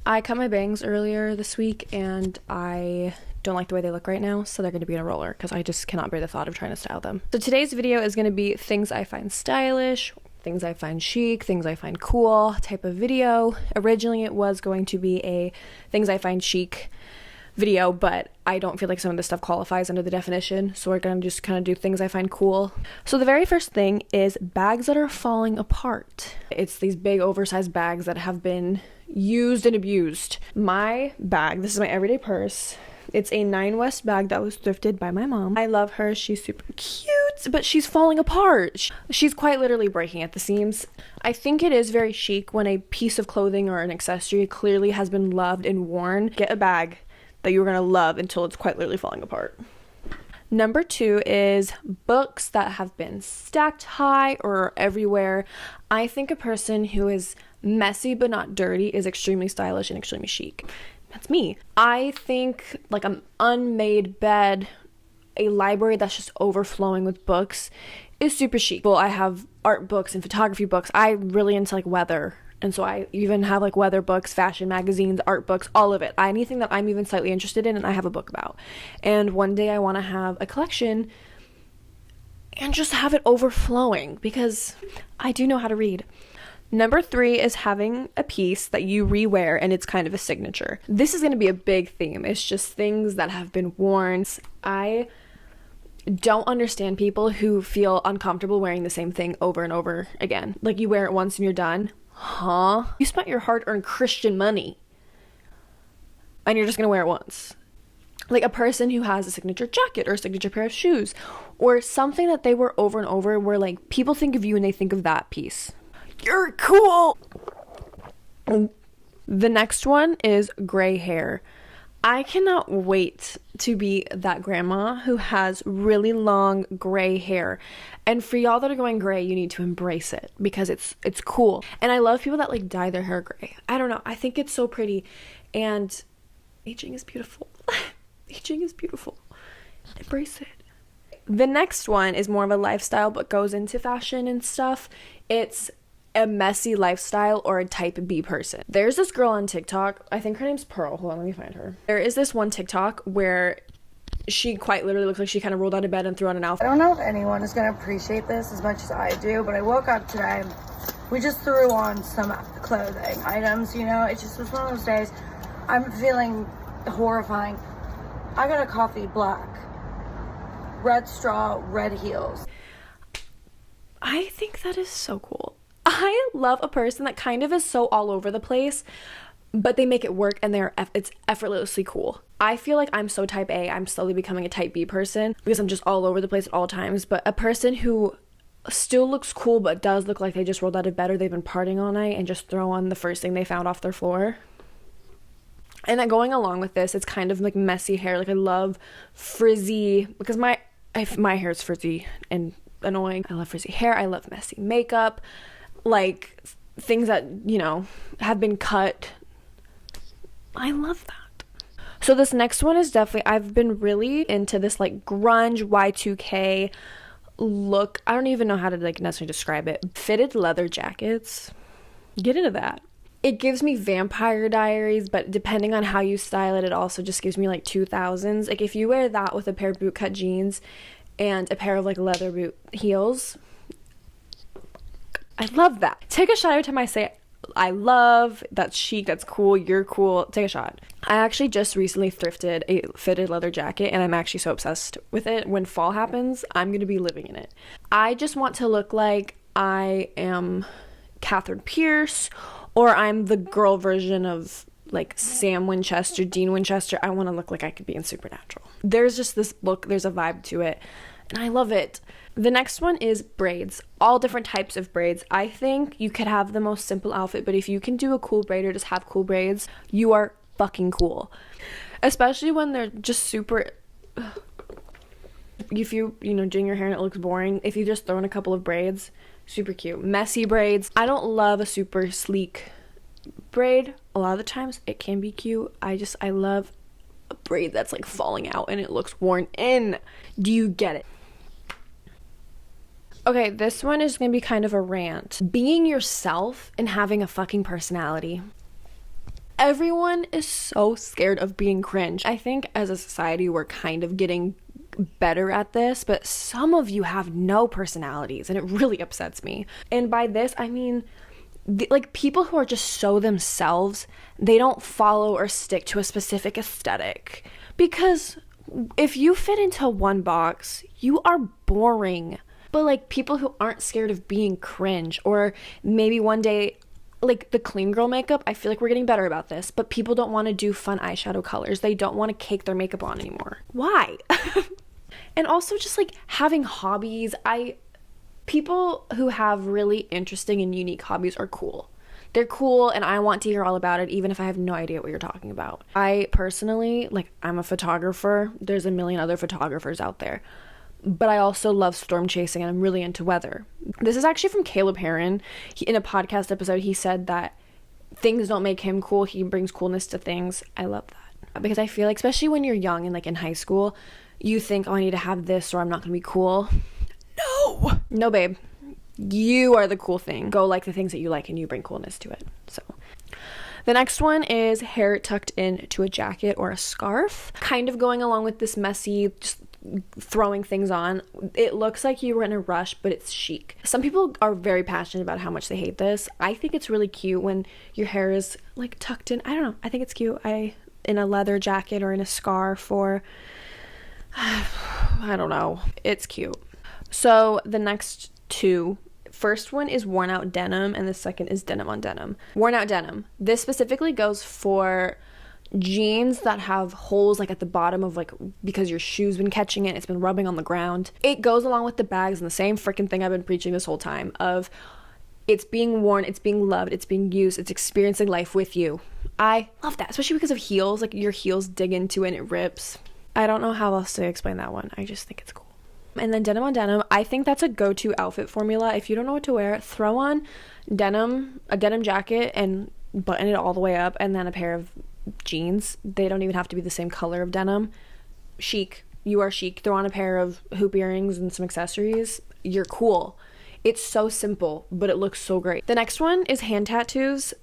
I cut my bangs earlier this week and I don't like the way they look right now, so they're going to be in a roller because I just cannot bear the thought of trying to style them. So today's video is going to be things I find stylish, things I find chic, things I find cool type of video. Originally it was going to be a things I find chic video, but I don't feel like some of this stuff qualifies under the definition, so we're gonna just kind of do things I find cool. So the very first thing is bags that are falling apart. It's these big oversized bags that have been used and abused. My bag, this is my everyday purse. It's a 9 West bag that was thrifted by my mom. I love her, she's super cute, but she's falling apart. She's quite literally breaking at the seams. I think it is very chic when a piece of clothing or an accessory clearly has been loved and worn. Get a bag that you're gonna love until it's quite literally falling apart. Number 2 is books that have been stacked high or everywhere. I think a person who is messy but not dirty is extremely stylish and extremely chic. That's me. I think like an unmade bed, a library that's just overflowing with books is super chic. Well, I have art books and photography books. I'm really into like weather. And so I even have like weather books, fashion magazines, art books, all of it. Anything that I'm even slightly interested in and I have a book about. And one day I want to have a collection and just have it overflowing because I do know how to read. Number 3 is having a piece that you rewear and it's kind of a signature. This is going to be a big theme. It's just things that have been worn. I don't understand people who feel uncomfortable wearing the same thing over and over again. Like you wear it once and you're done. Huh? You spent your hard-earned Christian money and you're just gonna wear it once. Like a person who has a signature jacket or a signature pair of shoes or something that they wear over and over where like people think of you and they think of that piece. You're cool! The next one is gray hair. I cannot wait to be that grandma who has really long gray hair. And for y'all that are going gray, you need to embrace it because it's cool. And I love people that like dye their hair gray. I don't know. I think it's so pretty. And aging is beautiful. Aging is beautiful. Embrace it. The next one is more of a lifestyle but goes into fashion and stuff. It's a messy lifestyle or a type B person. There's this girl on TikTok, I think her name's Pearl. Hold on, let me find her. There is this one TikTok where she quite literally looks like she kind of rolled out of bed and threw on an outfit. I don't know if anyone is going to appreciate this as much as I do, but I woke up today, we just threw on some clothing items, you know, it just was one of those days. I'm feeling horrifying. I got a coffee black, red straw, red heels. I think that is so cool. I love a person that kind of is so all over the place, but they make it work and it's effortlessly cool. I feel like I'm so type A. I'm slowly becoming a type B person because I'm just all over the place at all times. But a person who still looks cool but does look like they just rolled out of bed or they've been partying all night and just throw on the first thing they found off their floor. And then going along with this, it's kind of like messy hair. Like I love frizzy because my hair is frizzy and annoying. I love frizzy hair. I love messy makeup. Like things that, you know, have been cut. I love that. So this next one is definitely, I've been really into this like grunge Y2K look. I don't even know how to like necessarily describe it. Fitted leather jackets. Get into that. It gives me Vampire Diaries, but depending on how you style it, it also just gives me like 2000s. Like if you wear that with a pair of bootcut jeans and a pair of like leather boot heels, I love that. Take a shot every time I say I love, that's chic, that's cool, you're cool. Take a shot. I actually just recently thrifted a fitted leather jacket and I'm actually so obsessed with it. When fall happens, I'm going to be living in it. I just want to look like I am Catherine Pierce or I'm the girl version of like Sam Winchester, Dean Winchester. I want to look like I could be in Supernatural. There's just this look, there's a vibe to it and I love it. The next one is braids. All different types of braids. I think you could have the most simple outfit, but if you can do a cool braid or just have cool braids, you are fucking cool. Especially when they're just super... If you doing your hair and it looks boring, if you just throw in a couple of braids, super cute. Messy braids. I don't love a super sleek braid. A lot of the times it can be cute. I love a braid that's like falling out and it looks worn in. Do you get it? Okay, this one is going to be kind of a rant. Being yourself and having a fucking personality. Everyone is so scared of being cringe. I think as a society, we're kind of getting better at this, but some of you have no personalities and it really upsets me. And by this, I mean, like people who are just so themselves, they don't follow or stick to a specific aesthetic. Because if you fit into one box, you are boring. But like people who aren't scared of being cringe, or maybe one day, like the clean girl makeup, I feel like we're getting better about this, but people don't want to do fun eyeshadow colors. They don't want to cake their makeup on anymore. Why? And also just like having hobbies. People who have really interesting and unique hobbies are cool. They're cool and I want to hear all about it, even if I have no idea what you're talking about. I personally, like, I'm a photographer. There's a million other photographers out there. But I also love storm chasing and I'm really into weather. This is actually from Caleb Heron. In a podcast episode, he said that things don't make him cool. He brings coolness to things. I love that. Because I feel like, especially when you're young and like in high school, you think, oh, I need to have this or I'm not going to be cool. No, babe. You are the cool thing. Go like the things that you like and you bring coolness to it. So the next one is hair tucked into a jacket or a scarf. Kind of going along with this messy, just throwing things on. It looks like you were in a rush, but it's chic. Some people are very passionate about how much they hate this. I think it's really cute when your hair is like tucked in. I don't know. I think it's cute. In a leather jacket or in a scarf or I don't know. It's cute. So the next two, first one is worn out denim and the second is denim on denim. Worn out denim. This specifically goes for jeans that have holes like at the bottom of like, because your shoe's been catching it, it's been rubbing on the ground. It goes along with the bags and the same freaking thing I've been preaching this whole time of it's being worn, it's being loved, it's being used, it's experiencing life with you. I love that, especially because of heels. Like your heels dig into it and it rips. I don't know how else to explain that one. I just think it's cool. And then denim on denim, I think that's a go-to outfit formula. If you don't know what to wear, throw on a denim jacket and button it all the way up, and then a pair of jeans. They don't even have to be the same color of denim. Chic. You are chic. Throw on a pair of hoop earrings and some accessories. You're cool. It's so simple, but it looks so great. The next one is hand tattoos.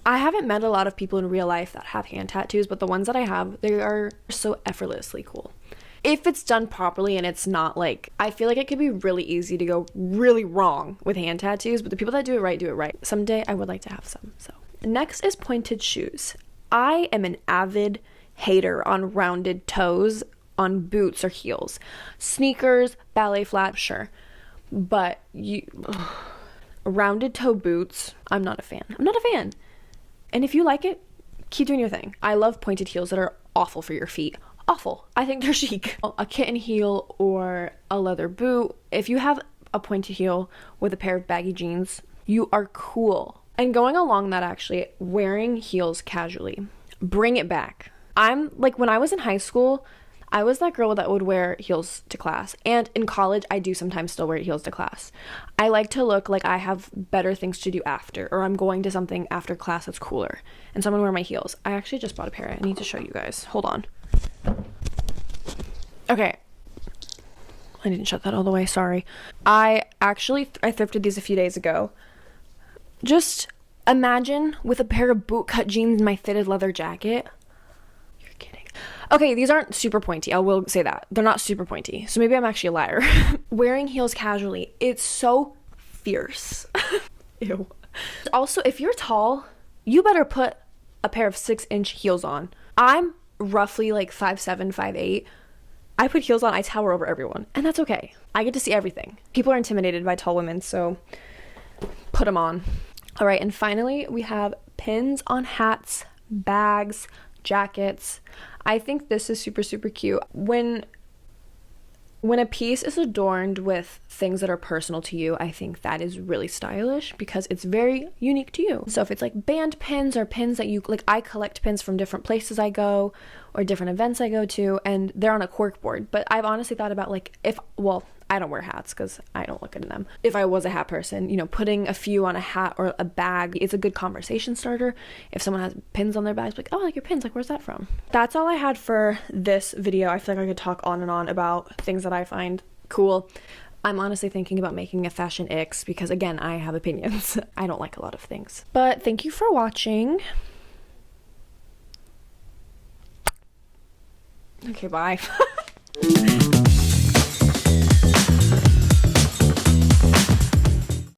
I haven't met a lot of people in real life that have hand tattoos, but the ones that I have, they are so effortlessly cool. If it's done properly and it's not like, I feel like it could be really easy to go really wrong with hand tattoos, but the people that do it right. Someday I would like to have some. So next is pointed shoes. I am an avid hater on rounded toes on boots or heels. Sneakers, ballet flat, sure. But rounded toe boots, I'm not a fan. And if you like it, keep doing your thing. I love pointed heels that are awful for your feet. Awful. I think they're chic. A kitten heel or a leather boot. If you have a pointed heel with a pair of baggy jeans, you are cool. And going along that, actually, wearing heels casually. Bring it back. I'm like, when I was in high school, I was that girl that would wear heels to class. And in college, I do sometimes still wear heels to class. I like to look like I have better things to do after, or I'm going to something after class that's cooler. And so I'm gonna wear my heels. I actually just bought a pair. I need to show you guys. Hold on. Okay. I didn't shut that all the way, sorry. I thrifted these a few days ago. Just imagine with a pair of bootcut jeans and my fitted leather jacket. You're kidding. Okay, these aren't super pointy. I will say that. They're not super pointy. So maybe I'm actually a liar. Wearing heels casually, it's so fierce. Ew. Also, if you're tall, you better put a pair of 6-inch heels on. I'm roughly like 5'7", 5'8". I put heels on, I tower over everyone. And that's okay. I get to see everything. People are intimidated by tall women, so put them on. All right, and finally, we have pins on hats, bags, jackets. I think this is super, super cute. When a piece is adorned with things that are personal to you, I think that is really stylish because it's very unique to you. So if it's like band pins or pins that you, like I collect pins from different places I go or different events I go to, and they're on a cork board. But I've honestly thought about like, I don't wear hats because I don't look good in them. If I was a hat person, putting a few on a hat or a bag, it's a good conversation starter. If someone has pins on their bags, like, oh, I like your pins, like, where's that from? That's all I had for this video. I feel like I could talk on and on about things that I find cool. I'm honestly thinking about making a fashion X because, again, I have opinions. I don't like a lot of things. But thank you for watching. Okay, bye.